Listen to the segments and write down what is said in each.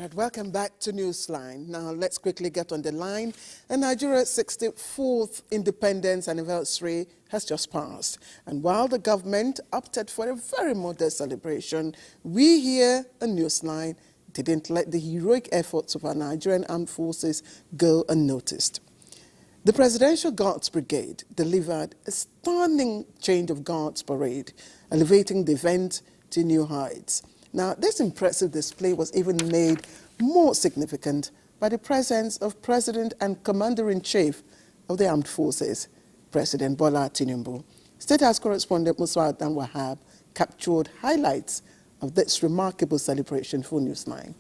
right, welcome back to Newsline. Now, let's quickly get on the line. And Nigeria's 64th independence anniversary has just passed. And while the government opted for a very modest celebration, we here on Newsline didn't let the heroic efforts of our Nigerian armed forces go unnoticed. The Presidential Guards Brigade delivered a stunning change of guards parade, elevating the event to new heights. Now, this impressive display was even made more significant by the presence of President and Commander-in-Chief of the Armed Forces, President Bola Tinubu. State House correspondent Musa Dan Wahab captured highlights of this remarkable celebration for Newsline.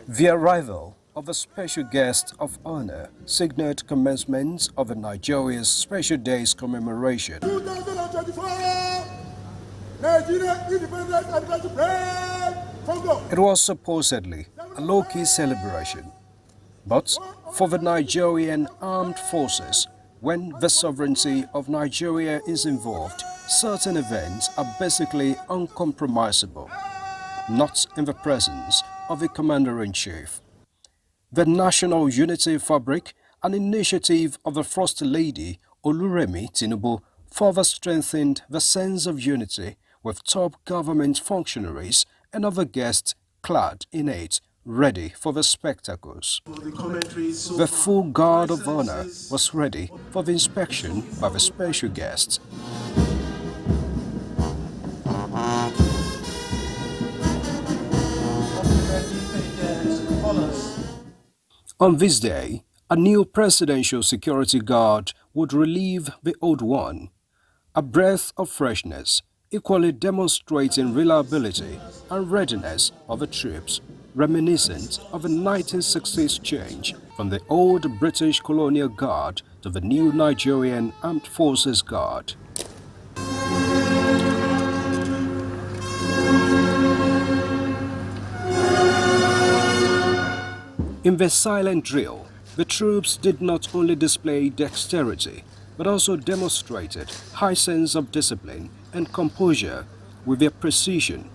The arrival of a special guest of honor signaled commencement of a Nigeria's Special Days commemoration. 2024 Nigerian Independence Anniversary Parade. It was supposedly a low-key celebration, but for the Nigerian armed forces, when the sovereignty of Nigeria is involved, certain events are basically uncompromisable, not in the presence of the Commander-in-Chief. The National Unity Fabric, an initiative of the First Lady Oluremi Tinubu, further strengthened the sense of unity with top government functionaries and other guests clad in it, ready for the spectacles. The full guard of honor was ready for the inspection by the special guests. On this day, a new presidential security guard would relieve the old one, a breath of freshness, equally demonstrating reliability and readiness of the troops, reminiscent of the 1960s change from the old British colonial guard to the new Nigerian Armed Forces Guard. In the silent drill, the troops did not only display dexterity, but also demonstrated high sense of discipline and composure with their precision.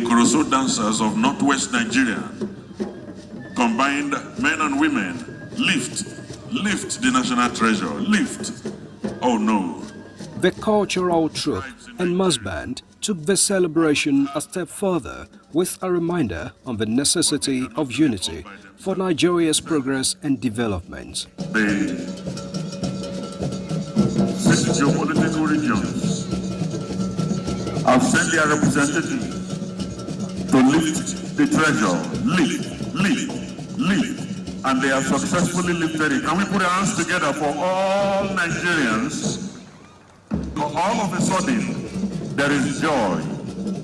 Koroso dancers of northwest Nigeria, combined men and women, lift the national treasure, lift. Oh no. The cultural troupe and mass band took the celebration a step further with a reminder on the necessity of unity for Nigeria's progress and development. The 6 geopolitical regions have sent their representatives to lift the treasure, lift, and they have successfully lifted it. Can we put our hands together for all Nigerians? All of a sudden, there is joy,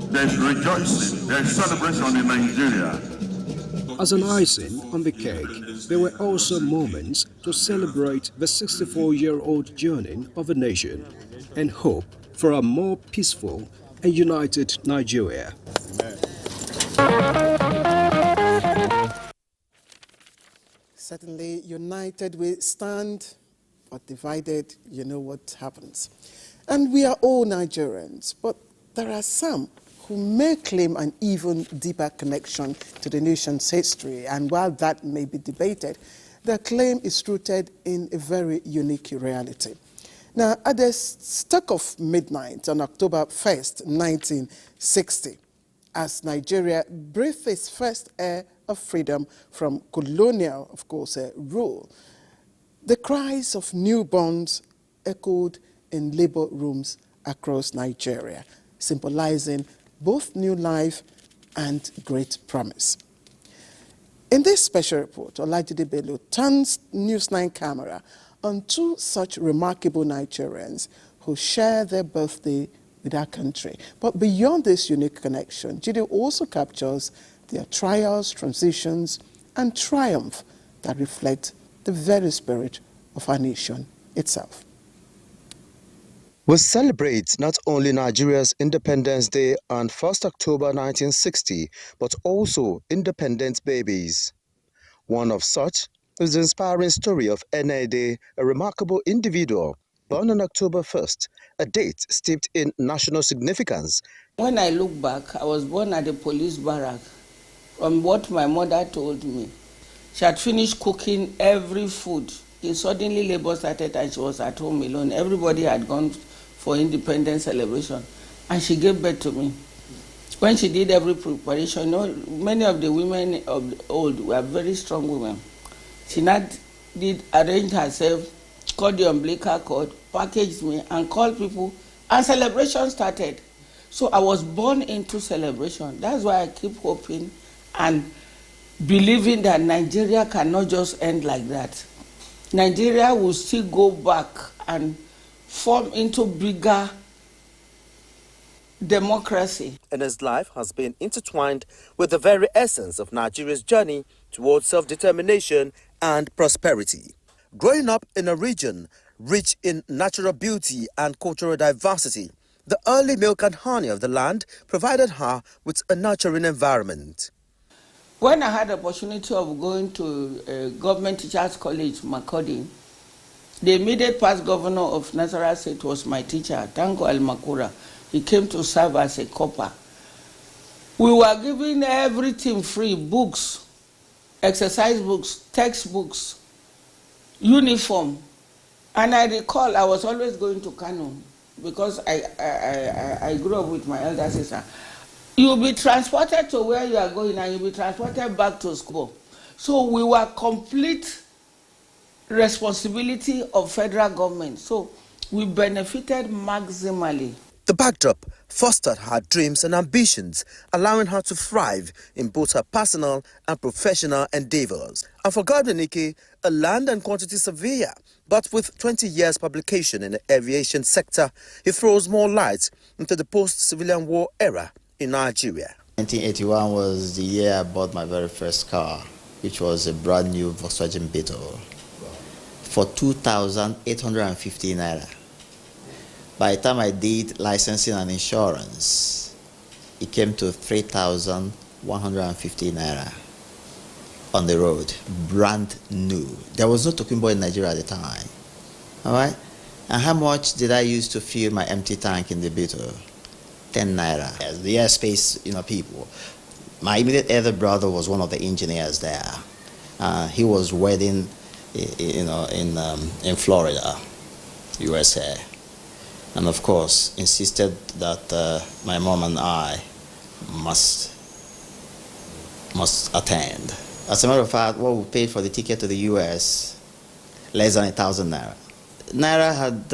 there is rejoicing, there is celebration in Nigeria. As an icing on the cake, there were also moments to celebrate the 64-year-old journey of the nation and hope for a more peaceful and united Nigeria. Certainly, united we stand, but divided, you know what happens. And we are all Nigerians, but there are some who may claim an even deeper connection to the nation's history. And while that may be debated, their claim is rooted in a very unique reality. Now, at the struck of midnight on October 1st, 1960, as Nigeria breathed its first air of freedom from colonial, of course, rule, the cries of newborns echoed in labor rooms across Nigeria, symbolizing both new life and great promise. In this special report, Olajide Bello turns Newsline camera on two such remarkable Nigerians who share their birthday with our country. But beyond this unique connection, Jide also captures their trials, transitions, and triumph that reflect the very spirit of our nation itself. We celebrate not only Nigeria's Independence Day on 1st October 1960, but also independent babies. One of such It was the inspiring story of NTA, a remarkable individual born on October 1st, a date steeped in national significance. When I look back, I was born at a police barrack. From what my mother told me, she had finished cooking every food. Suddenly labor started and she was at home alone. Everybody had gone for independence celebration and she gave birth to me. When she did every preparation, many of the women of the old were very strong women. She did arrange herself, cut the umbilical cord, packaged me and called people, and celebration started. So I was born into celebration. That's why I keep hoping and believing that Nigeria cannot just end like that. Nigeria will still go back and form into bigger democracy. And his life has been intertwined with the very essence of Nigeria's journey towards self-determination and prosperity. Growing up in a region rich in natural beauty and cultural diversity, the early milk and honey of the land provided her with a nurturing environment. When I had the opportunity of going to Government Teachers College, Makurdi, the immediate past governor of Nasarawa State was my teacher, Tanko Al-Makura. He came to serve as a copper. We were given everything free, books, exercise books, textbooks, uniform. And I recall I was always going to Kano because I grew up with my elder sister. You'll be transported to where you are going and you'll be transported back to school. So we were complete responsibility of federal government. So we benefited maximally. The backdrop fostered her dreams and ambitions, allowing her to thrive in both her personal and professional endeavors. And for Godwin Ike, a land and quantity surveyor, but with 20 years publication in the aviation sector, he throws more light into the post-civilian war era in Nigeria. 1981 was the year I bought my very first car, which was a brand new Volkswagen Beetle, for 2,850 naira. By the time I did licensing and insurance, it came to 3,150 naira on the road, brand new. There was no Tokimbo in Nigeria at the time. All right? And how much did I use to fill my empty tank in the Beetle? 10 naira. As the airspace, people. My immediate elder brother was one of the engineers there. He was wedding, in Florida, USA. And of course, insisted that my mom and I must attend. As a matter of fact, what we paid for the ticket to the US, less than 1,000 naira. Naira had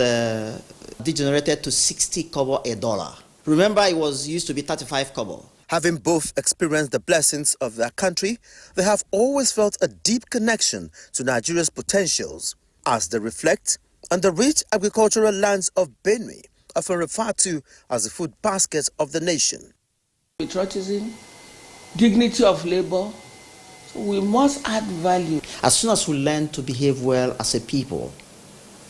degenerated to 60 kobo a dollar. Remember, it used to be 35 kobo. Having both experienced the blessings of their country, they have always felt a deep connection to Nigeria's potentials as they reflect on the rich agricultural lands of Benue, often referred to as the food basket of the nation. Patriotism, dignity of labor, so we must add value. As soon as we learn to behave well as a people,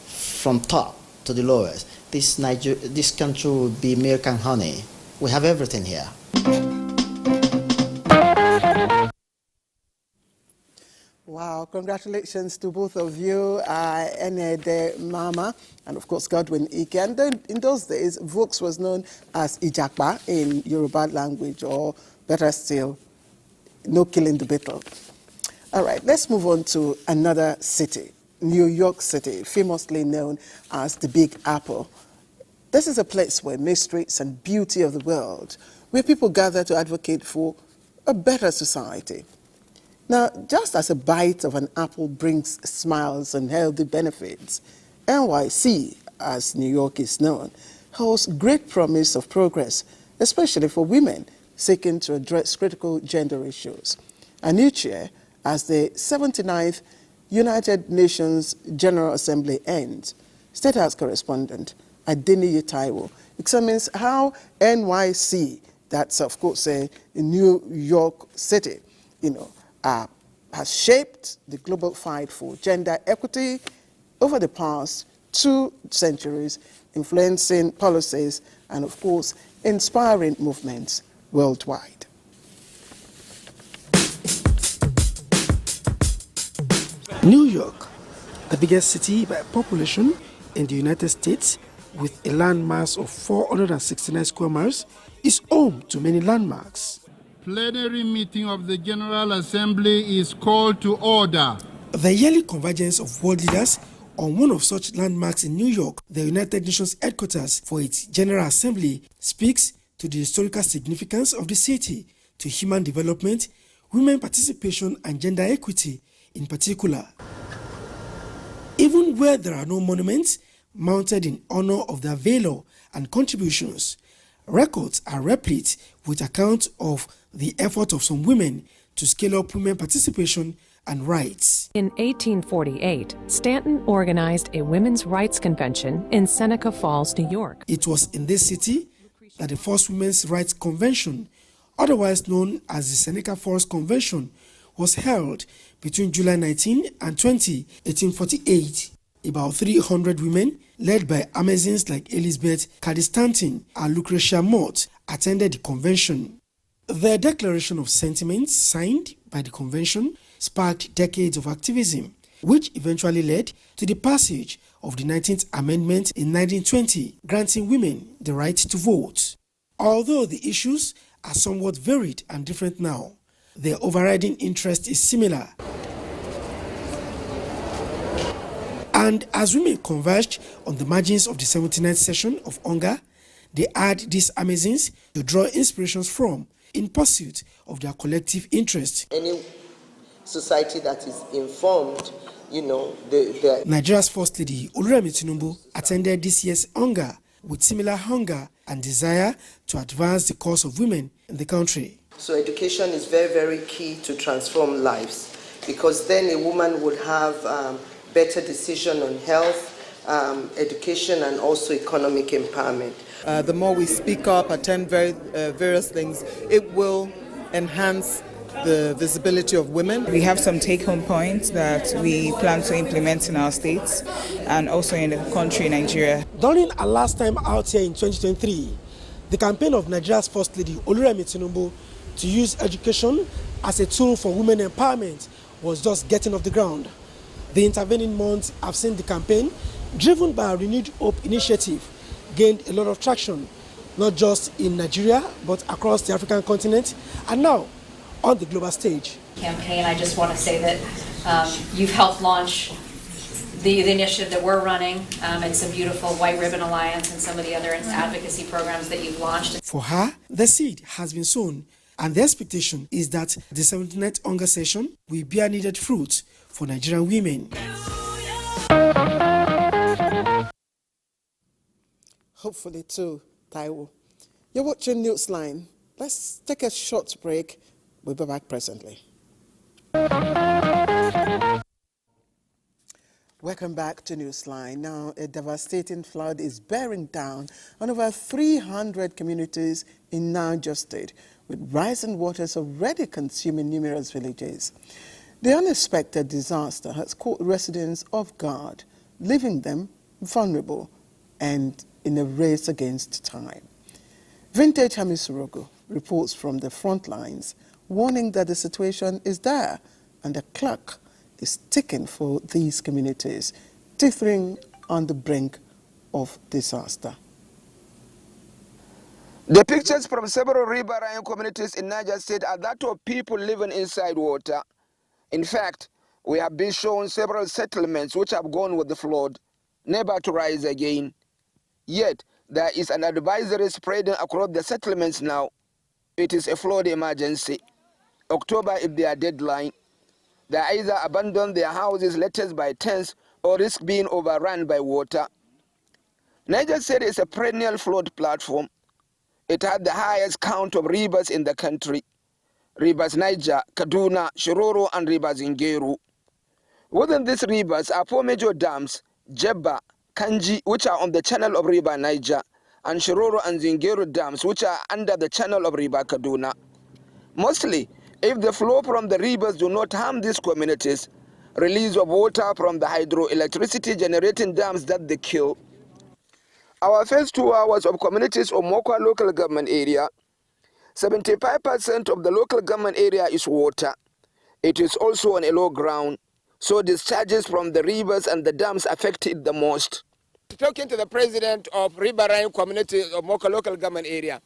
from top to the lowest, this country will be milk and honey. We have everything here. Wow, congratulations to both of you, Enede Mama and of course Godwin Ike. And then in those days, Vokes was known as Ijakba in Yoruba language, or better still, no killing the beetle. All right, let's move on to another city, New York City, famously known as the Big Apple. This is a place where mysteries and beauty of the world, where people gather to advocate for a better society. Now, just as a bite of an apple brings smiles and healthy benefits, NYC, as New York is known, holds great promise of progress, especially for women seeking to address critical gender issues. And each year, as the 79th United Nations General Assembly ends, State House correspondent Adeniyi Taiwo examines how NYC, that's of course a New York City, has shaped the global fight for gender equity over the past 2 centuries, influencing policies and, of course, inspiring movements worldwide. New York, the biggest city by population in the United States, with a landmass of 469 square miles, is home to many landmarks. Plenary meeting of the General Assembly is called to order. The yearly convergence of world leaders on one of such landmarks in New York, the United Nations headquarters for its General Assembly, speaks to the historical significance of the city to human development, women participation and gender equity in particular. Even where there are no monuments mounted in honor of their valor and contributions, records are replete with accounts of the effort of some women to scale up women participation and rights. In 1848, Stanton organized a women's rights convention in Seneca Falls, New York. It was in this city that the first Women's Rights Convention, otherwise known as the Seneca Falls Convention, was held between July 19 and 20, 1848. About 300 women, led by Amazons like Elizabeth Cady Stanton and Lucretia Mott, attended the convention. The Declaration of Sentiments, signed by the convention, sparked decades of activism, which eventually led to the passage of the 19th Amendment in 1920, granting women the right to vote. Although the issues are somewhat varied and different now, their overriding interest is similar. And as women converged on the margins of the 79th session of Onga, they had these Amazons to draw inspirations from in pursuit of their collective interest. Any society that is informed, Nigeria's First Lady Oluremi Tinubu attended this year's Onga with similar hunger and desire to advance the cause of women in the country. So education is very, very key to transform lives, because then a woman would have better decision on health, education, and also economic empowerment. The more we speak up, attend various things, it will enhance the visibility of women. We have some take-home points that we plan to implement in our states and also in the country, Nigeria. During our last time out here in 2023, the campaign of Nigeria's First Lady Oluremi Tinubu to use education as a tool for women empowerment was just getting off the ground. The intervening months have seen the campaign, driven by a Renewed Hope initiative, gained a lot of traction, not just in Nigeria, but across the African continent, and now on the global stage. Campaign, I just want to say that you've helped launch the initiative that we're running. It's a beautiful White Ribbon Alliance and some of the other advocacy programs that you've launched. For her, the seed has been sown, and the expectation is that the 79th Onga session will bear needed fruit for Nigerian women. Hopefully too, Taiwo. You're watching Newsline. Let's take a short break. We'll be back presently. Welcome back to Newsline. Now, a devastating flood is bearing down on over 300 communities in Niger State, with rising waters already consuming numerous villages. The unexpected disaster has caught residents off guard, leaving them vulnerable and in a race against time. Vintage Hamisurogo reports from the front lines, warning that the situation is dire and the clock is ticking for these communities, teetering on the brink of disaster. The pictures from several riverine communities in Niger State are that of people living inside water. In fact, we have been shown several settlements which have gone with the flood, never to rise again. Yet, there is an advisory spreading across the settlements now. It is a flood emergency. October is their deadline. They either abandon their houses latest by tens or risk being overrun by water. Niger State is a perennial flood platform. It had the highest count of rivers in the country. Rivers Niger, Kaduna, Shiroro, and rivers Ngeru. Within these rivers are four major dams, Jebba, Kanji, which are on the channel of river Niger, and Shiroro and Ngeru dams, which are under the channel of river Kaduna. Mostly, if the flow from the rivers do not harm these communities, release of water from the hydroelectricity generating dams that they kill. Our first 2 hours of communities of Mokwa local government area, 75% of the local government area is water. It is also on a low ground. So discharges from the rivers and the dams affected the most. Talking to the president of Riverine community of Moka local government area,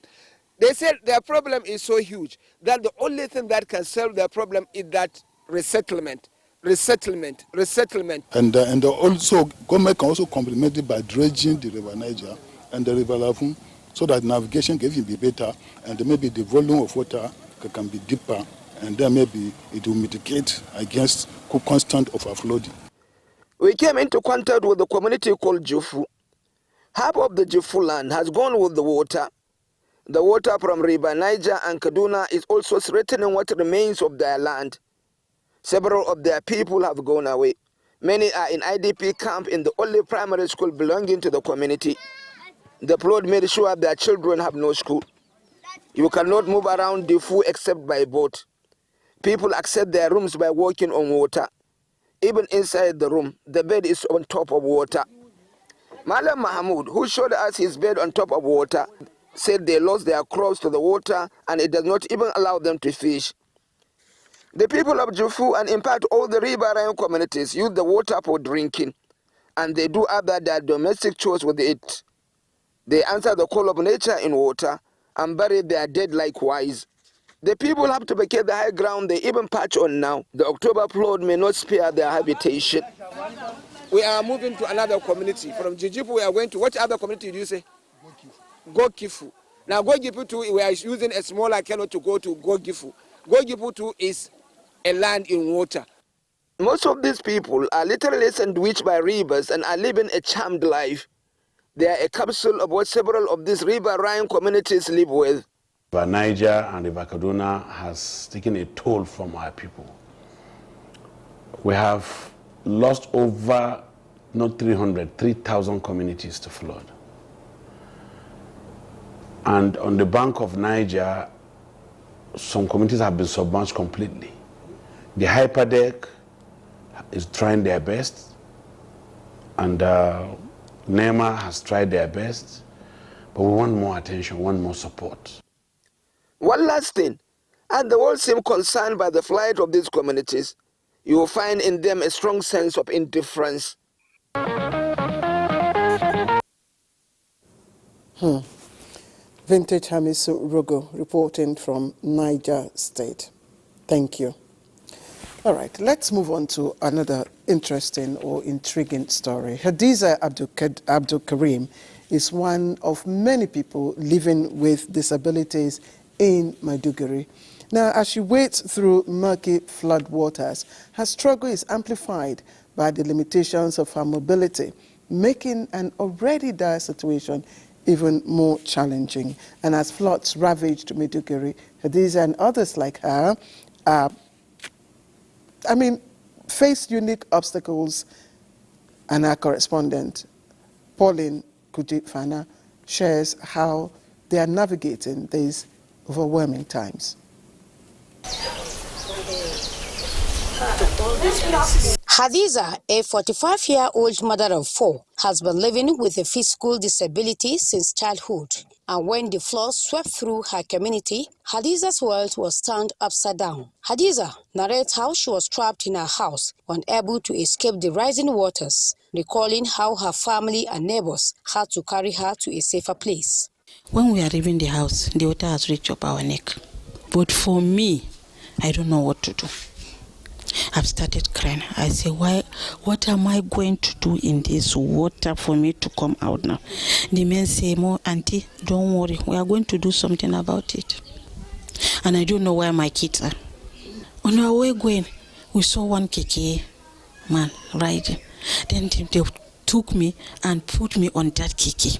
they said their problem is so huge that the only thing that can solve their problem is that resettlement. And also, government can also complement it by dredging the River Niger and the River Lafun so that navigation can even be better and maybe the volume of water can be deeper and then maybe it will mitigate against constant overflowing. We came into contact with the community called Jufu. Half of the Jufu land has gone with the water. The water from River Niger and Kaduna is also threatening what remains of their land. Several of their people have gone away. Many are in IDP camp in the only primary school belonging to the community. The flood made sure their children have no school. You cannot move around Jufu except by boat. People access their rooms by walking on water. Even inside the room, the bed is on top of water. Malam Mahmoud, who showed us his bed on top of water, said they lost their crops to the water and it does not even allow them to fish. The people of Jufu and in fact all the riverine communities use the water for drinking and they do other their domestic chores with it. They answer the call of nature in water and bury their dead likewise. The people have to vacate the high ground they even patch on now. The October flood may not spare their habitation. We are moving to another community. From Jijipu, we are going to, what other community do you say? Gokifu. Now, Gokifu too, we are using a smaller canoe to go to Gokifu. Gokifu too is a land in water. Most of these people are literally sandwiched by rivers and are living a charmed life. They are a capsule of what several of these riverine communities live with. River Niger and River Kaduna has taken a toll from our people. We have lost over, not 3,000 communities to flood. And on the bank of Niger, some communities have been submerged completely. The hyperdeck is trying their best, and NEMA has tried their best, but we want more attention, want more support. One last thing, and the world seems concerned by the plight of these communities, you will find in them a strong sense of indifference. Vintage Hamisu Rogo reporting from Niger State. Thank you. All right, let's move on to another interesting or intriguing story. Hadiza Abdul Karim is one of many people living with disabilities in Maiduguri. Now, as she wades through murky flood waters, her struggle is amplified by the limitations of her mobility, making an already dire situation even more challenging. And as floods ravaged Maiduguri, Hadiza and others like her face unique obstacles, and our correspondent, Pauline Kujifana, shares how they are navigating these overwhelming times. Hadiza, a 45-year-old mother of 4, has been living with a physical disability since childhood. And when the floods swept through her community, Hadiza's world was turned upside down. Hadiza narrates how she was trapped in her house, unable to escape the rising waters, recalling how her family and neighbors had to carry her to a safer place. When we are leaving the house, the water has reached up our neck. But for me, I don't know what to do. I've started crying. I say, what am I going to do in this water for me to come out now? The men say, Auntie, don't worry. We are going to do something about it. And I don't know where my kids are. On our way going, we saw one keke man riding. Then they took me and put me on that keke.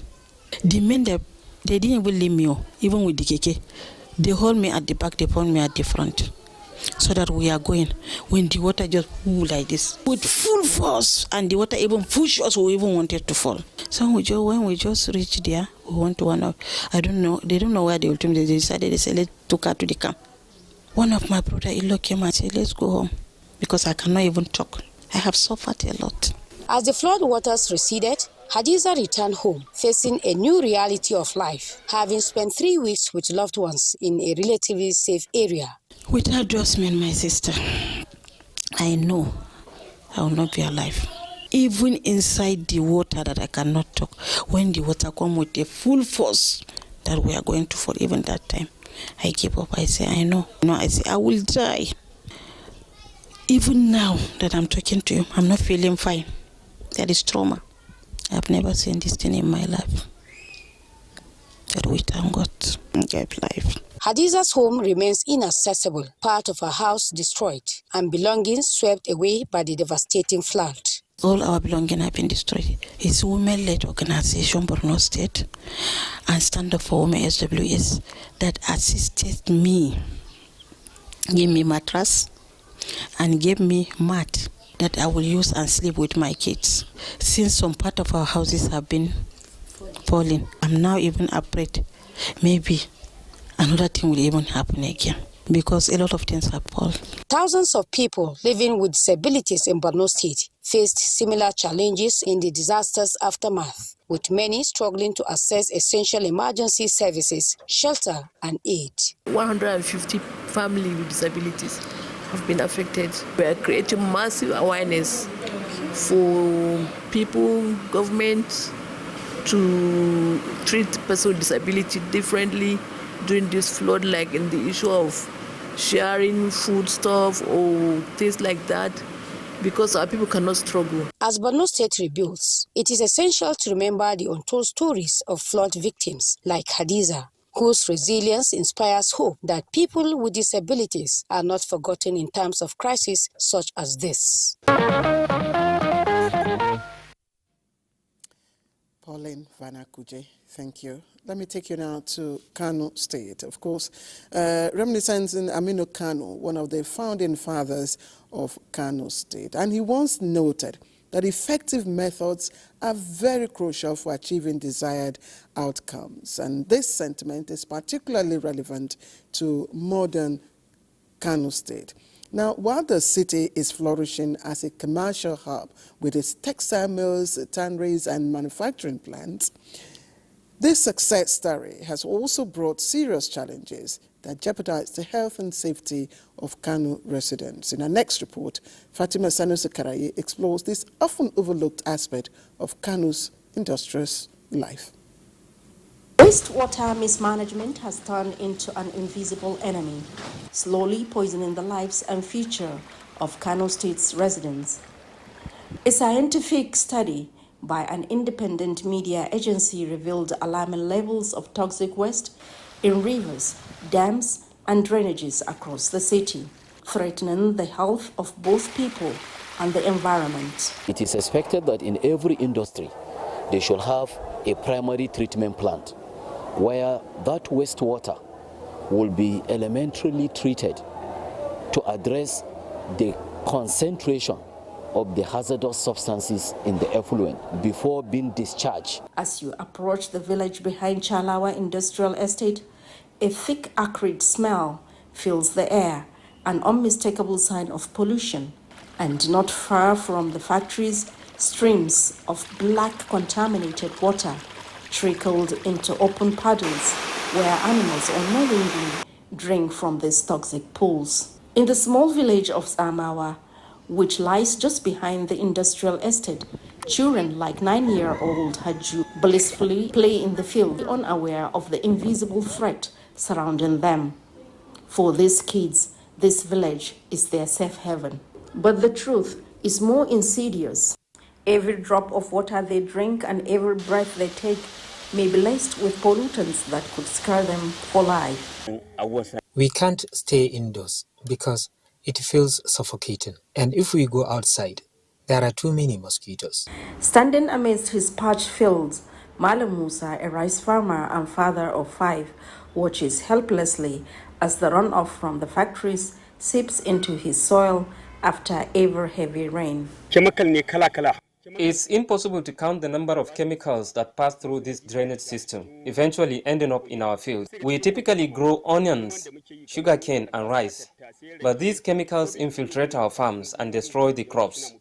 The men, they didn't even leave me, even with the keke. They hold me at the back, they put me at the front. So that we are going, when the water just like this, with full force, and the water even pushed us, we even wanted to fall. So when we just reached there, we went to one of, I don't know, they don't know where they will take me. They decided, they said, let's take her to the camp. One of my brother-in-law came and said, let's go home, because I cannot even talk. I have suffered a lot. As the flood waters receded, Hadiza returned home, facing a new reality of life, having spent 3 weeks with loved ones in a relatively safe area. With adjustment, my sister, I know I will not be alive. Even inside the water that I cannot talk, when the water come with a full force that we are going to fall, even that time, I give up. I say, I know. No, I say, I will die. Even now that I'm talking to you, I'm not feeling fine. That is trauma. I've never seen this thing in my life. But we thank God and give life. Hadiza's home remains inaccessible, part of her house destroyed, and belongings swept away by the devastating flood. All our belongings have been destroyed. It's a women-led organization, Borno State, and Stand Up for Women SWS, that assisted me, gave me mattress, and gave me mat that I will use and sleep with my kids. Since some part of our houses have been falling, I'm now even afraid maybe another thing will even happen again, because a lot of things have fallen. Thousands of people living with disabilities in Borno State faced similar challenges in the disaster's aftermath, with many struggling to access essential emergency services, shelter, and aid. 150 families with disabilities have been affected. We are creating massive awareness for people, government, to treat persons with disability differently during this flood, like in the issue of sharing food stuff or things like that, because our people cannot struggle. As Borno State rebuilds, it is essential to remember the untold stories of flood victims like Hadiza, whose resilience inspires hope that people with disabilities are not forgotten in times of crisis such as this. Pauline Vanakuje, thank you. Let me take you now to Kano State. Of course, reminiscing Aminu Kano, one of the founding fathers of Kano State. And he once noted that effective methods are very crucial for achieving desired outcomes. And this sentiment is particularly relevant to modern Kano State. Now, while the city is flourishing as a commercial hub with its textile mills, tanneries, and manufacturing plants, this success story has also brought serious challenges that jeopardize the health and safety of Kano residents. In our next report, Fatima Sanusi explores this often overlooked aspect of Kano's industrious life. Wastewater mismanagement has turned into an invisible enemy, slowly poisoning the lives and future of Kano State's residents. A scientific study by an independent media agency revealed alarming levels of toxic waste in rivers, dams, and drainages across the city, threatening the health of both people and the environment. It is expected that in every industry, they should have a primary treatment plant where that wastewater will be elementarily treated to address the concentration of the hazardous substances in the effluent before being discharged. As you approach the village behind Chalawa Industrial Estate, a thick acrid smell fills the air, an unmistakable sign of pollution. And not far from the factories, streams of black contaminated water trickled into open puddles where animals unknowingly drink from these toxic pools. In the small village of Samawa, which lies just behind the industrial estate, children like 9-year-old Haju blissfully play in the field, unaware of the invisible threat surrounding them. For these kids, this village is their safe haven. But the truth is more insidious. Every drop of water they drink and every breath they take may be laced with pollutants that could scar them for life. We can't stay indoors because it feels suffocating. And if we go outside, there are too many mosquitoes. Standing amidst his parched fields, Malam Musa, a rice farmer and father of 5, watches helplessly as the runoff from the factories seeps into his soil after ever heavy rain. It's impossible to count the number of chemicals that pass through this drainage system, eventually ending up in our fields. We typically grow onions, sugarcane, and rice, but these chemicals infiltrate our farms and destroy the crops.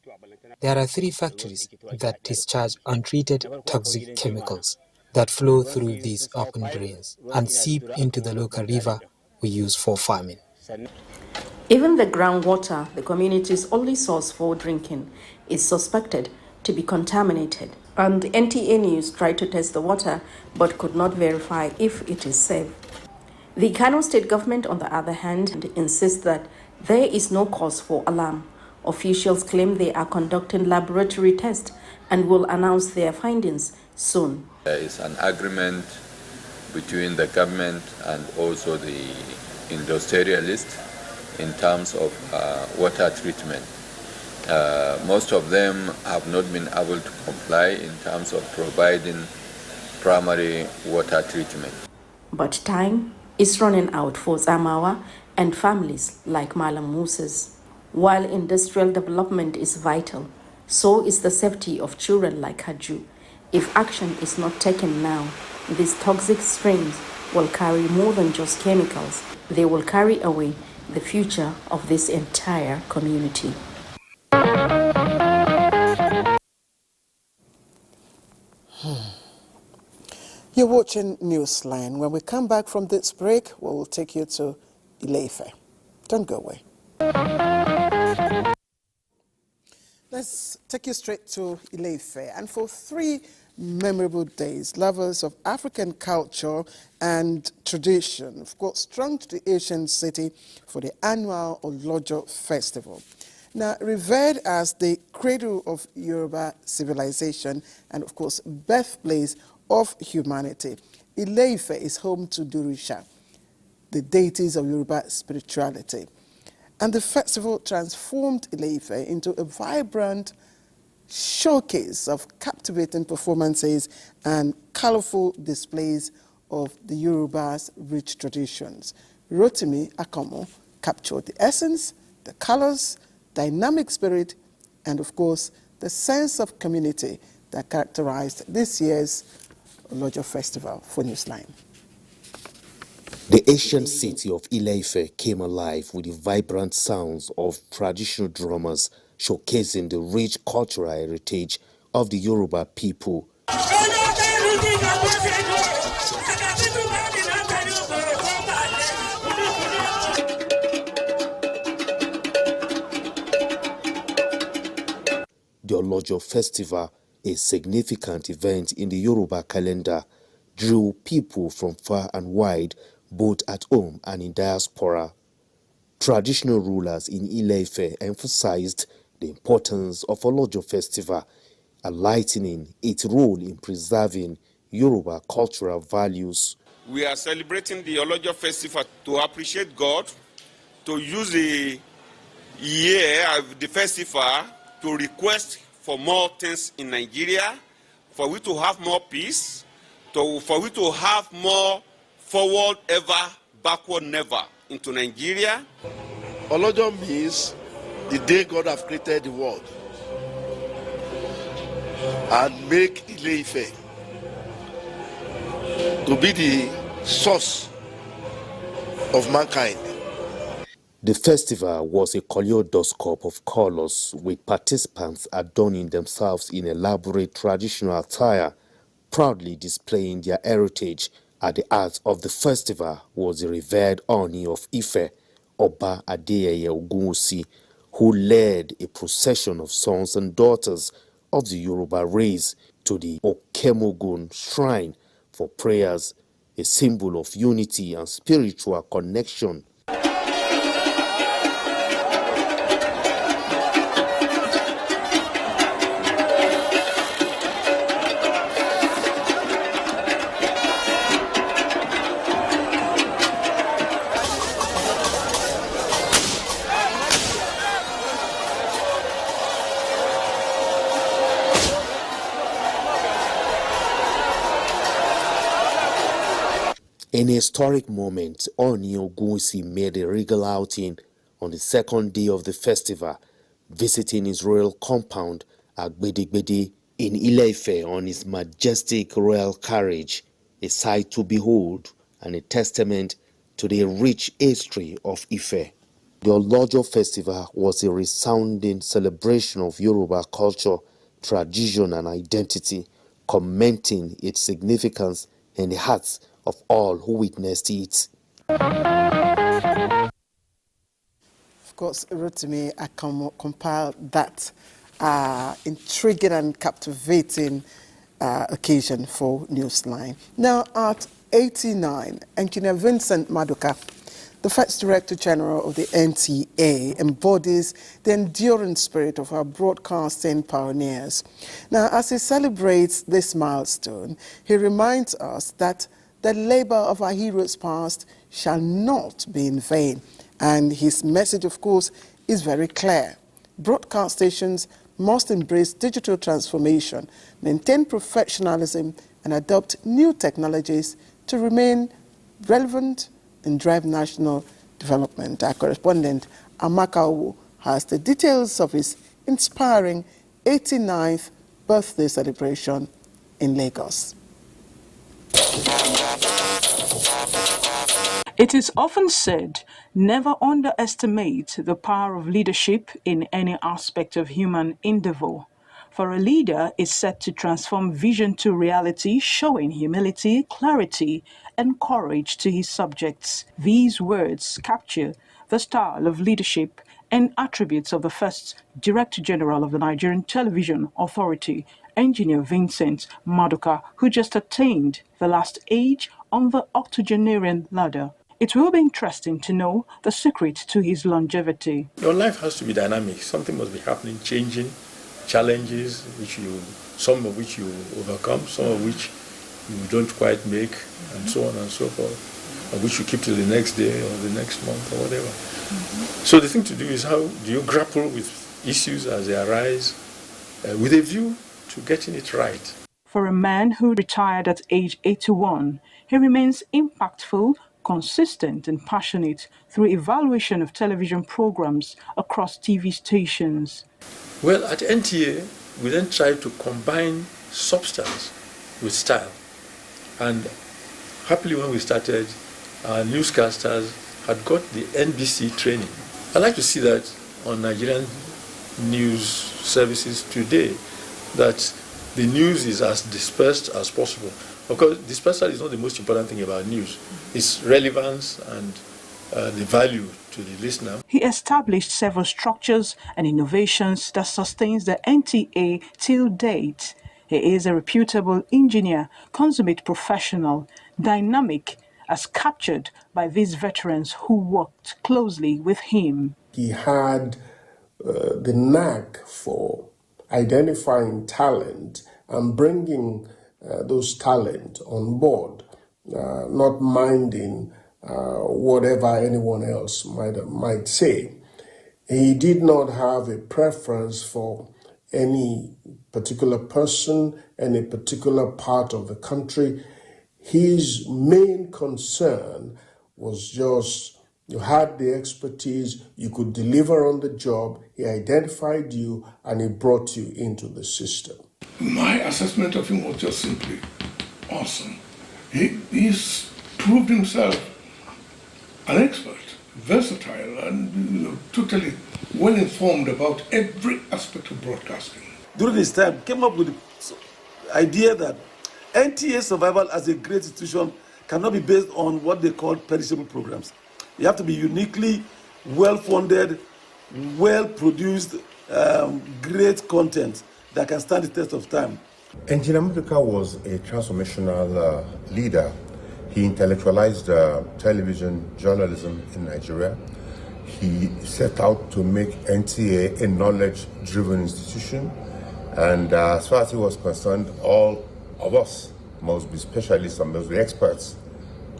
There are 3 factories that discharge untreated toxic chemicals that flow through these open drains and seep into the local river we use for farming. Even the groundwater, the community's only source for drinking, is suspected to be contaminated. And NTA News tried to test the water but could not verify if it is safe. The Kano state government, on the other hand, insists that there is no cause for alarm. Officials claim they are conducting laboratory tests and will announce their findings soon. There is an agreement between the government and also the industrialists in terms of water treatment. Most of them have not been able to comply in terms of providing primary water treatment. But time is running out for Zamawa and families like Malam Musa's. While industrial development is vital, so is the safety of children like Haju. If action is not taken now, these toxic streams will carry more than just chemicals. They will carry away the future of this entire community. You're watching Newsline. When we come back from this break, we'll take you to Ile-Ife. Don't go away. Let's take you straight to Ile-Ife. And for 3 memorable days, lovers of African culture and tradition have got strung to the ancient city for the annual Olojo Festival. Now, revered as the cradle of Yoruba civilization and, of course, birthplace of humanity, Ile-Ife is home to Durisha, the deities of Yoruba spirituality. And the festival transformed Ile-Ife into a vibrant showcase of captivating performances and colorful displays of the Yoruba's rich traditions. Rotimi Akomo captured the essence, the colors, dynamic spirit, and of course, the sense of community that characterized this year's Olojo Festival for Newsline. The ancient city of Ile-Ife came alive with the vibrant sounds of traditional drummers showcasing the rich cultural heritage of the Yoruba people. The Olojo Festival, a significant event in the Yoruba calendar, drew people from far and wide, both at home and in diaspora. Traditional rulers in Ile-Ife emphasized the importance of Olojo Festival, highlighting its role in preserving Yoruba cultural values. We are celebrating the Olojo Festival to appreciate God, to use the year of the festival to request for more things in Nigeria, for we to have more peace, for we to have more forward ever, backward never into Nigeria. Olojo means the day God have created the world and make Ile-Ife to be the source of mankind. The festival was a kaleidoscope of colors, with participants adorning themselves in elaborate traditional attire, proudly displaying their heritage. At the heart of the festival was the revered Oni of Ife, Oba Adeyeye Ogunwusi, who led a procession of sons and daughters of the Yoruba race to the Okemogun shrine for prayers, a symbol of unity and spiritual connection. In a historic moment, Oni Ogunwusi made a regal outing on the second day of the festival, visiting his royal compound at Gbede in Ile-Ife on his majestic royal carriage, a sight to behold and a testament to the rich history of Ife. The Olojo Festival was a resounding celebration of Yoruba culture, tradition and identity, cementing its significance in the hearts of all who witnessed it. course, Rotimi, I compiled that intriguing and captivating occasion for Newsline. Now, at 89, Engineer Vincent Maduka, the first Director General of the NTA, embodies the enduring spirit of our broadcasting pioneers. Now, as he celebrates this milestone, he reminds us that the labor of our heroes past shall not be in vain. And his message, of course, is very clear. Broadcast stations must embrace digital transformation, maintain professionalism, and adopt new technologies to remain relevant and drive national development. Our correspondent, Amaka Owo, has the details of his inspiring 89th birthday celebration in Lagos. It is often said, never underestimate the power of leadership in any aspect of human endeavor. For a leader is set to transform vision to reality, showing humility, clarity, and courage to his subjects. These words capture the style of leadership and attributes of the first Director General of the Nigerian Television Authority, Engineer Vincent Maduka, who just attained the last age on the octogenarian ladder. It will be interesting to know the secret to his longevity. Your life has to be dynamic. Something must be happening, changing, challenges, some of which you overcome, some of which you don't quite make, and so on and so forth, and which you keep to the next day or the next month or whatever. So the thing to do is, how do you grapple with issues as they arise with a view to getting it right? For a man who retired at age 81, he remains impactful, consistent and passionate through evaluation of television programs across TV stations. Well, at NTA, we then try to combine substance with style. And happily when we started, our newscasters had got the NBC training. I like to see that on Nigerian news services today, that the news is as dispersed as possible. Of course, dispersal is not the most important thing about news. It's relevance and the value to the listener. He established several structures and innovations that sustains the NTA till date. He is a reputable engineer, consummate professional, dynamic, as captured by these veterans who worked closely with him. He had the knack for identifying talent and bringing those talent on board, not minding whatever anyone else might say. He did not have a preference for any particular person, any particular part of the country. His main concern was just, you had the expertise, you could deliver on the job, he identified you, and he brought you into the system. My assessment of him was just simply awesome. He's proved himself an expert, versatile, and totally well-informed about every aspect of broadcasting. During his time, came up with the idea that NTA survival as a great institution cannot be based on what they call perishable programs. You have to be uniquely well-funded, well-produced, great content that can stand the test of time. Engineer Maduka was a transformational leader. He intellectualized television journalism in Nigeria. He set out to make NTA a knowledge-driven institution. And as far as he was concerned, all of us must be specialists and must be experts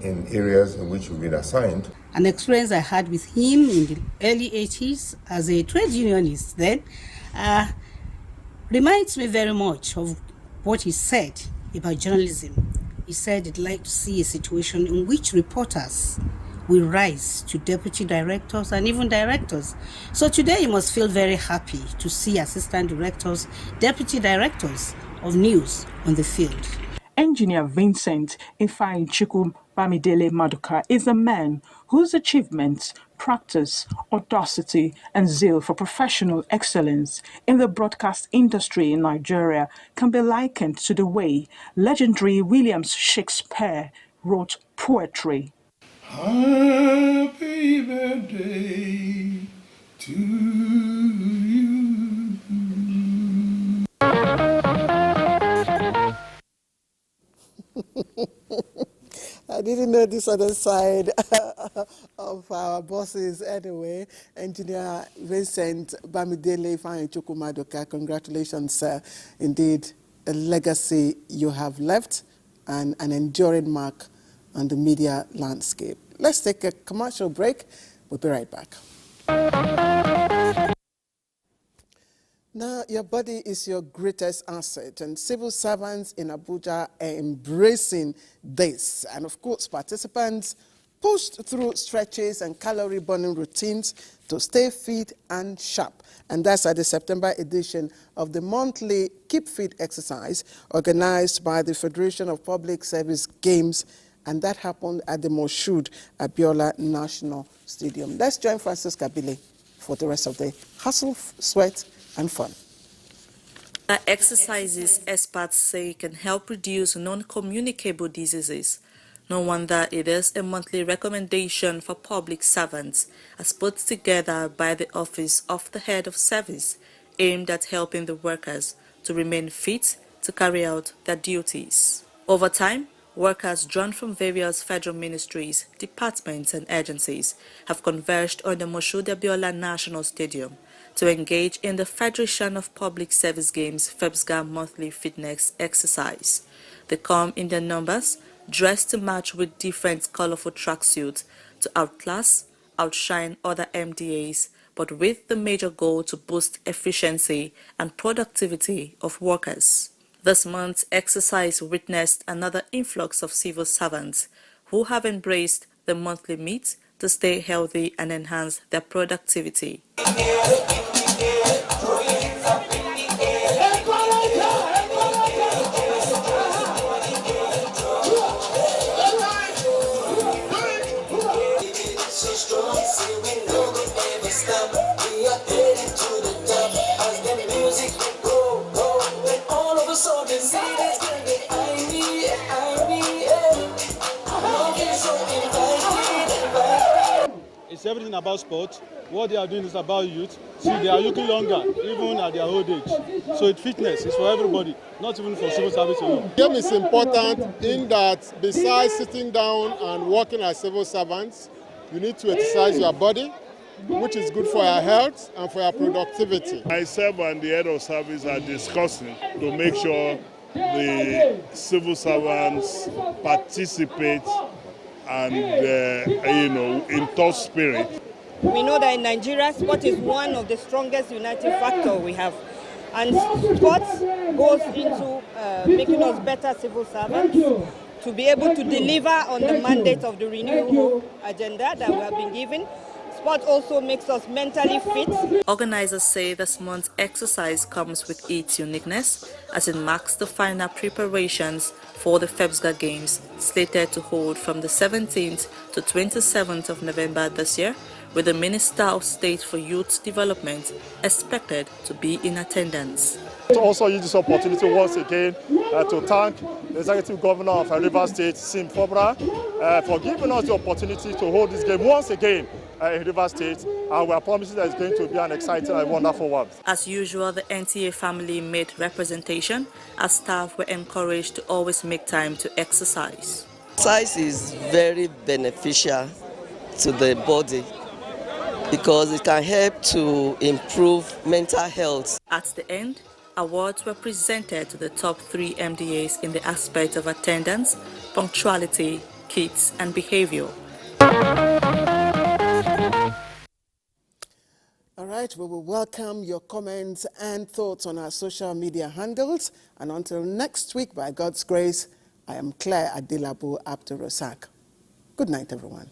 in areas in which we've been assigned. An experience I had with him in the early 80s as a trade unionist then reminds me very much of what he said about journalism. He said he'd like to see a situation in which reporters will rise to deputy directors and even directors. So today you must feel very happy to see assistant directors, deputy directors of news on the field. Engineer Vincent Ifeanyichukwu Bamidele Maduka is a man whose achievements, practice, audacity, and zeal for professional excellence in the broadcast industry in Nigeria can be likened to the way legendary William Shakespeare wrote poetry. Happy birthday to you. I didn't know this other side of our bosses anyway. Engineer Vincent Bamidele Fanchukumadoka, congratulations, sir. Indeed, a legacy you have left and an enduring mark on the media landscape. Let's take a commercial break. We'll be right back. Now, your body is your greatest asset, and civil servants in Abuja are embracing this. And of course, participants pushed through stretches and calorie-burning routines to stay fit and sharp. And that's at the September edition of the monthly Keep Fit exercise organized by the Federation of Public Service Games, and that happened at the Moshood Abiola National Stadium. Let's join Francis Kabile for the rest of the hustle, sweat, and fun. Exercises, experts say, can help reduce non-communicable diseases. No wonder it is a monthly recommendation for public servants, as put together by the Office of the Head of Service, aimed at helping the workers to remain fit to carry out their duties. Over time, workers drawn from various federal ministries, departments and agencies have converged on the Moshood Abiola National Stadium to engage in the Federation of Public Service Games FEBSGA monthly fitness exercise. They come in their numbers, dressed to match with different colorful tracksuits to outclass, outshine other MDAs, but with the major goal to boost efficiency and productivity of workers. This month's exercise witnessed another influx of civil servants who have embraced the monthly meet to stay healthy and enhance their productivity. It's everything about sport. What they are doing is about youth. See, they are looking younger, even at their old age. So it's fitness. It's for everybody, not even for civil service alone. The game is important in that besides sitting down and working as civil servants, you need to exercise your body, which is good for your health and for your productivity. Myself and the head of service are discussing to make sure the civil servants participate and, in top spirit. We know that in Nigeria, sport is one of the strongest uniting factors we have. And sport goes into making us better civil servants, to be able to deliver on the mandate of the renewal agenda that we have been given. Sport also makes us mentally fit. Organizers say this month's exercise comes with its uniqueness, as it marks the final preparations for the FEBSGA Games, slated to hold from the 17th to 27th of November this year, with the Minister of State for Youth Development expected to be in attendance. To also use this opportunity once again to thank the Executive Governor of Rivers State, Sim Fobra, for giving us the opportunity to hold this game once again in Rivers State, and we are promising that it's going to be an exciting and wonderful one. As usual, the NTA family made representation, as staff were encouraged to always make time to exercise. Exercise is very beneficial to the body because it can help to improve mental health. At the end, awards were presented to the top 3 MDAs in the aspect of attendance, punctuality, kits, and behavior. All right, we will welcome your comments and thoughts on our social media handles. And until next week, by God's grace, I am Claire Adilabu Abdurrasak. Good night, everyone.